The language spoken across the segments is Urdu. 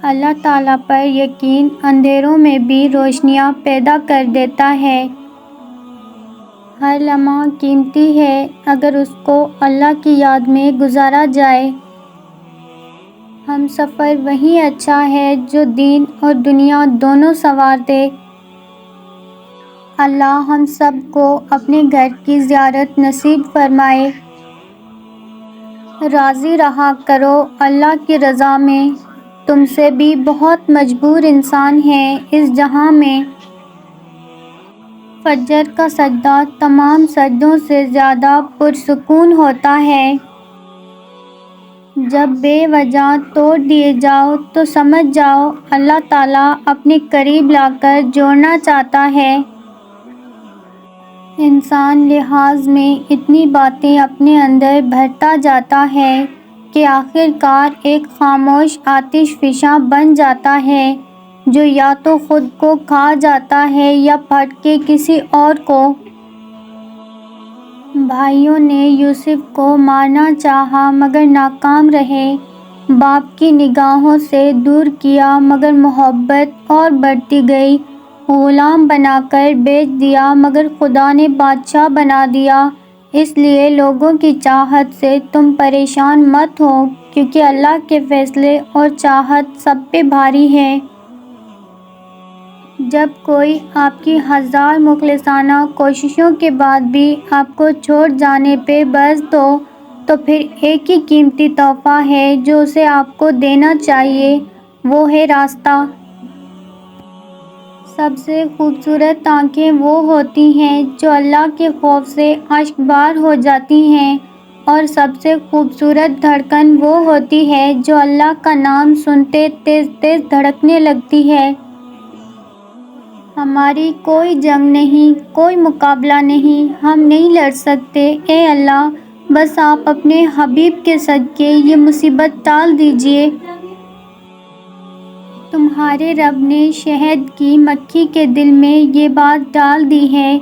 اللہ تعالیٰ پر یقین اندھیروں میں بھی روشنیاں پیدا کر دیتا ہے۔ ہر لمحہ قیمتی ہے اگر اس کو اللہ کی یاد میں گزارا جائے۔ ہم سفر وہی اچھا ہے جو دین اور دنیا دونوں سنوار دے۔ اللہ ہم سب کو اپنے گھر کی زیارت نصیب فرمائے۔ راضی رہا کرو اللہ کی رضا میں، تم سے بھی بہت مجبور انسان ہیں اس جہاں میں۔ فجر کا سجدہ تمام سجدوں سے زیادہ پرسکون ہوتا ہے۔ جب بے وجہ توڑ دیے جاؤ تو سمجھ جاؤ اللہ تعالیٰ اپنے قریب لا کر جوڑنا چاہتا ہے۔ انسان لحاظ میں اتنی باتیں اپنے اندر بھرتا جاتا ہے کہ آخر کار ایک خاموش آتش فشاں بن جاتا ہے جو یا تو خود کو کھا جاتا ہے یا پھٹ کے کسی اور کو۔ بھائیوں نے یوسف کو مارنا چاہا مگر ناکام رہے، باپ کی نگاہوں سے دور کیا مگر محبت اور بڑھتی گئی، غلام بنا کر بیچ دیا مگر خدا نے بادشاہ بنا دیا۔ اس لیے لوگوں کی چاہت سے تم پریشان مت ہو کیونکہ اللہ کے فیصلے اور چاہت سب پہ بھاری ہے۔ جب کوئی آپ کی ہزار مخلصانہ کوششوں کے بعد بھی آپ کو چھوڑ جانے پہ بز ہو تو پھر ایک ہی قیمتی تحفہ ہے جو اسے آپ کو دینا چاہیے، وہ ہے راستہ۔ سب سے خوبصورت آنکھیں وہ ہوتی ہیں جو اللہ کے خوف سے اشک بار ہو جاتی ہیں، اور سب سے خوبصورت دھڑکن وہ ہوتی ہے جو اللہ کا نام سنتے تیز تیز دھڑکنے لگتی ہے۔ ہماری کوئی جنگ نہیں، کوئی مقابلہ نہیں، ہم نہیں لڑ سکتے، اے اللہ بس آپ اپنے حبیب کے صدقے یہ مصیبت ٹال دیجئے۔ تمہارے رب نے شہد کی مکھی کے دل میں یہ بات ڈال دی ہے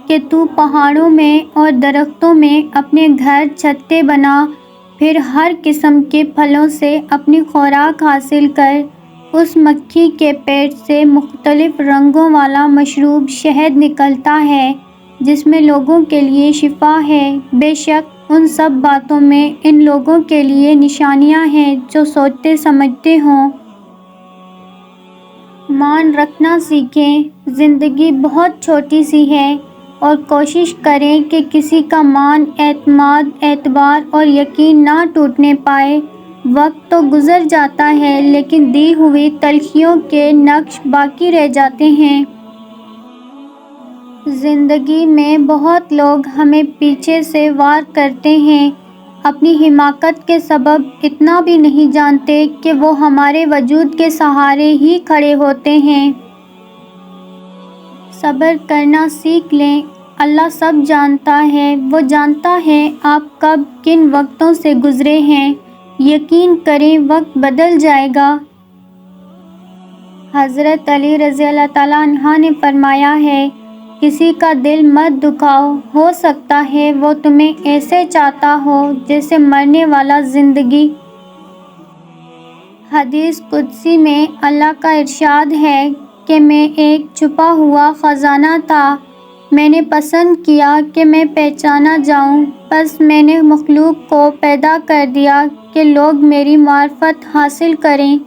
کہ تو پہاڑوں میں اور درختوں میں اپنے گھر چھتیں بنا، پھر ہر قسم کے پھلوں سے اپنی خوراک حاصل کر۔ اس مکھی کے پیٹ سے مختلف رنگوں والا مشروب شہد نکلتا ہے جس میں لوگوں کے لیے شفا ہے۔ بے شک ان سب باتوں میں ان لوگوں کے لیے نشانیاں ہیں جو سوچتے سمجھتے ہوں۔ مان رکھنا سیکھیں، زندگی بہت چھوٹی سی ہے، اور کوشش کریں کہ کسی کا مان، اعتماد، اعتبار اور یقین نہ ٹوٹنے پائے۔ وقت تو گزر جاتا ہے لیکن دی ہوئی تلخیوں کے نقش باقی رہ جاتے ہیں۔ زندگی میں بہت لوگ ہمیں پیچھے سے وار کرتے ہیں، اپنی حماقت کے سبب اتنا بھی نہیں جانتے کہ وہ ہمارے وجود کے سہارے ہی کھڑے ہوتے ہیں۔ صبر کرنا سیکھ لیں، اللہ سب جانتا ہے، وہ جانتا ہے آپ کب کن وقتوں سے گزرے ہیں، یقین کریں وقت بدل جائے گا۔ حضرت علی رضی اللہ تعالیٰ عنہ نے فرمایا ہے، کسی کا دل مت دکھاؤ، ہو سکتا ہے وہ تمہیں ایسے چاہتا ہو جیسے مرنے والا زندگی۔ حدیث قدسی میں اللہ کا ارشاد ہے کہ میں ایک چھپا ہوا خزانہ تھا، میں نے پسند کیا کہ میں پہچانا جاؤں، بس میں نے مخلوق کو پیدا کر دیا کہ لوگ میری معرفت حاصل کریں۔